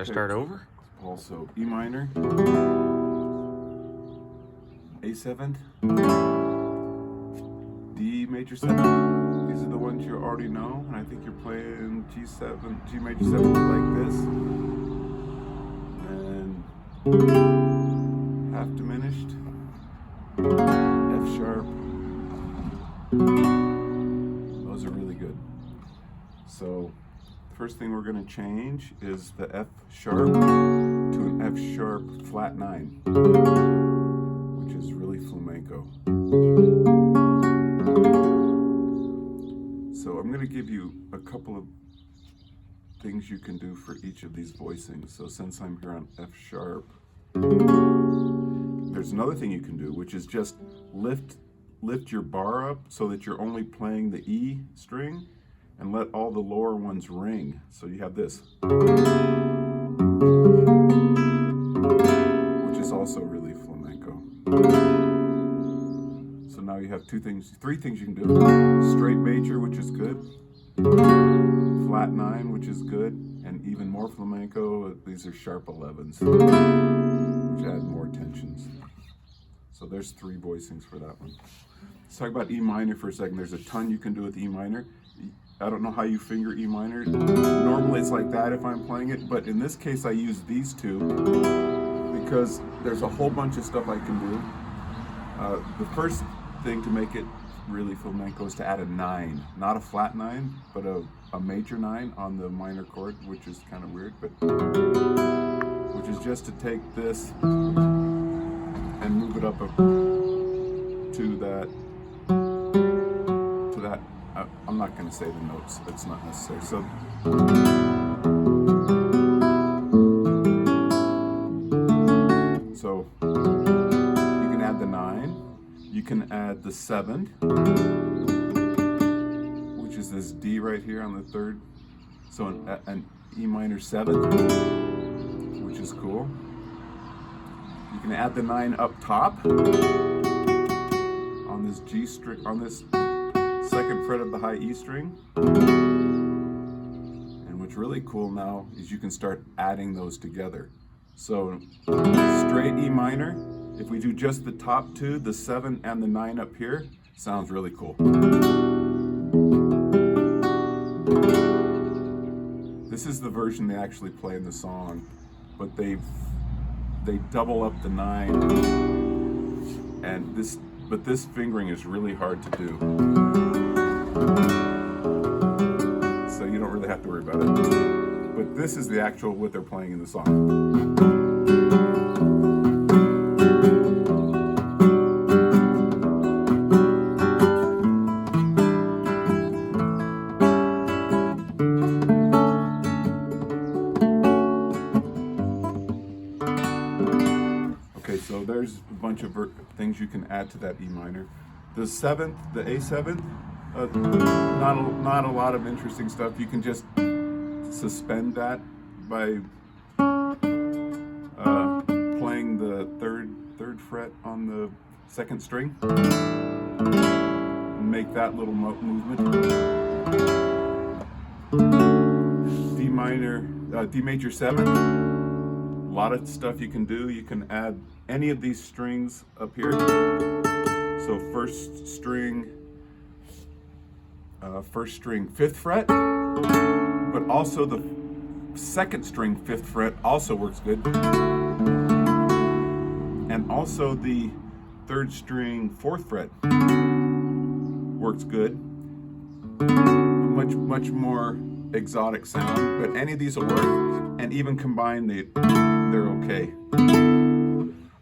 start over? Also E minor, A7, D major 7. These are the ones you already know, and I think you're playing G7, G major 7 like this. And half diminished, F sharp. Those are really good. So first thing we're going to change is the F sharp to an F sharp flat 9, which is really flamenco. So I'm going to give you a couple of things you can do for each of these voicings. So since I'm here on F sharp, there's another thing you can do, which is just lift your bar up so that you're only playing the E string and let all the lower ones ring. So you have this, which is also really flamenco. So now you have three things you can do. Straight major, which is good. Flat 9, which is good. And even more flamenco, these are sharp 11s, which add more tensions. So there's 3 voicings for that one. Let's talk about E minor for a second. There's a ton you can do with E minor. I don't know how you finger E minor. Normally it's like that if I'm playing it, but in this case I use these two because there's a whole bunch of stuff I can do. The first thing to make it really flamenco is to add a 9, not a flat 9, but a major 9 on the minor chord, which is kind of weird, but which is just to take this and move it up to that. I'm not going to say the notes, it's not necessary. So you can add the 9, you can add the 7, which is this D right here on the 3rd. So an E minor 7, which is cool. You can add the 9 up top on this G string, on this 2nd fret of the high E string. And what's really cool now is you can start adding those together. So straight E minor, if we do just the top 2, the 7 and the 9 up here, sounds really cool. This is the version they actually play in the song, but they double up the 9, and this fingering is really hard to do. So you don't really have to worry about it. But this is the actual what they're playing in the song. Okay, so there's a bunch of things you can add to that E minor. The 7th, the A7th, not a lot of interesting stuff. You can just suspend that by playing the third fret on the 2nd string and make that little movement. D major 7. A lot of stuff you can do. You can add any of these strings up here. So first string 5th fret, but also the 2nd string 5th fret also works good. And also the 3rd string 4th fret works good. Much more exotic sound, but any of these will work, and even combined they're okay.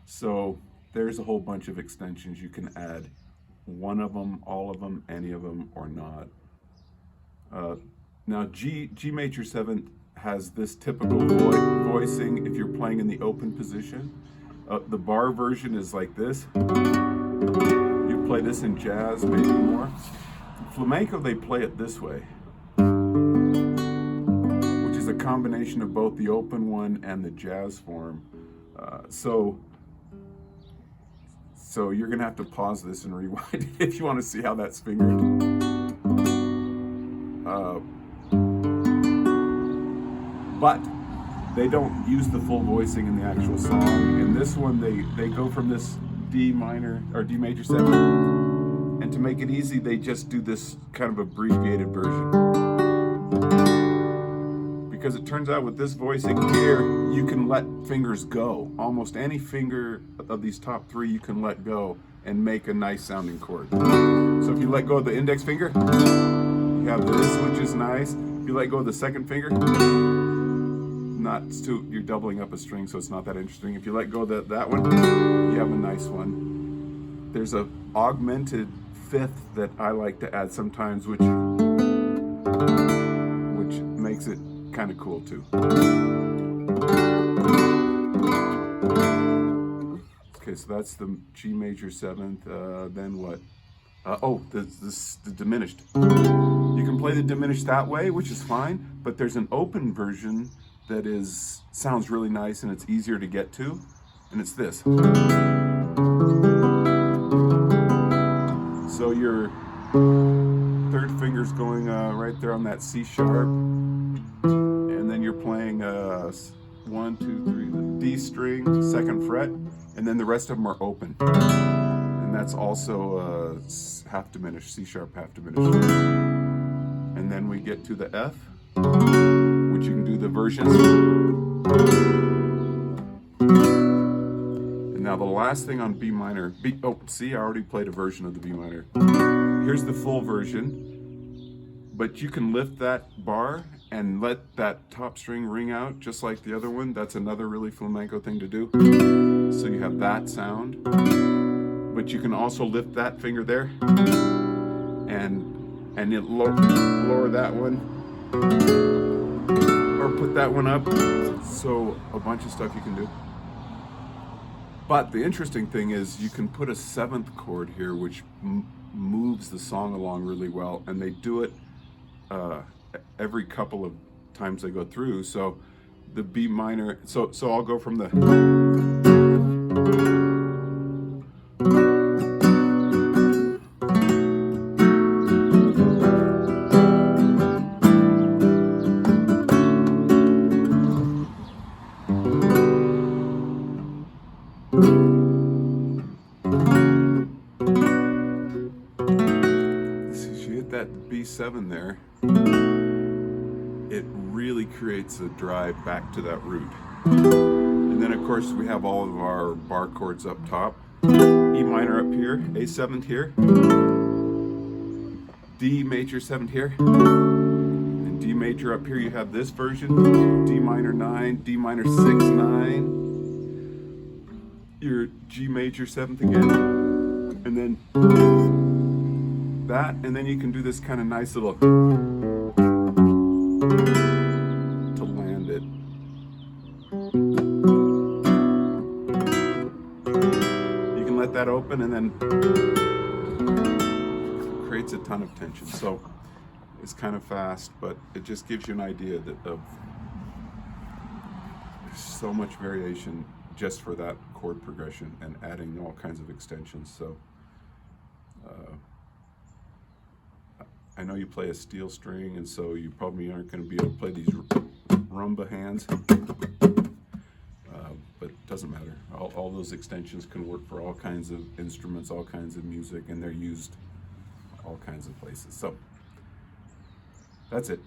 So there's a whole bunch of extensions you can add. One of them, all of them, any of them, or not. Now G major 7 has this typical voicing if you're playing in the open position. The bar version is like this. You play this in jazz, maybe more. Flamenco, they play it this way, which is a combination of both the open one and the jazz form. So you're gonna have to pause this and rewind it if you want to see how that's fingered. But they don't use the full voicing in the actual song. In this one, they go from this D minor or D major 7, and to make it easy, they just do this kind of abbreviated version. Because it turns out with this voicing here, you can let fingers go. Almost any finger of these top 3 you can let go and make a nice sounding chord. So if you let go of the index finger, you have this, which is nice. If you let go of the second finger, you're doubling up a string, so it's not that interesting. If you let go of that one, you have a nice one. There's a augmented 5th that I like to add sometimes, which makes it kind of cool too. Okay, so that's the G major 7th. Then what? The diminished. You can play the diminished that way, which is fine, but there's an open version that sounds really nice and it's easier to get to, and it's this. So your 3rd finger's going right there on that C sharp, and then you're playing 1, 2, 3, the D string, 2nd fret, and then the rest of them are open. And that's also half diminished, C sharp half diminished. And then we get to the F, which you can do the versions. And now the last thing on B minor, see, I already played a version of the B minor. Here's the full version, but you can lift that bar and let that top string ring out just like the other one. That's another really flamenco thing to do. So you have that sound, but you can also lift that finger there and it lower that one, or put that one up. So a bunch of stuff you can do. But the interesting thing is you can put a 7th chord here, which moves the song along really well, and they do it every couple of times they go through. So the B minor, so I'll go from the that B7 there, it really creates a drive back to that root. And then of course we have all of our bar chords up top. E minor up here, A7 here, D major 7th here, and D major up here. You have this version, D minor 9, D minor 6, 9, your G major 7th again, and then that, and then you can do this kind of nice little to land it. You can let that open, and then it creates a ton of tension. So it's kind of fast, but it just gives you an idea of so much variation just for that chord progression and adding all kinds of extensions. So I know you play a steel string, and so you probably aren't going to be able to play these rumba hands, but it doesn't matter. All those extensions can work for all kinds of instruments, all kinds of music, and they're used all kinds of places. So that's it.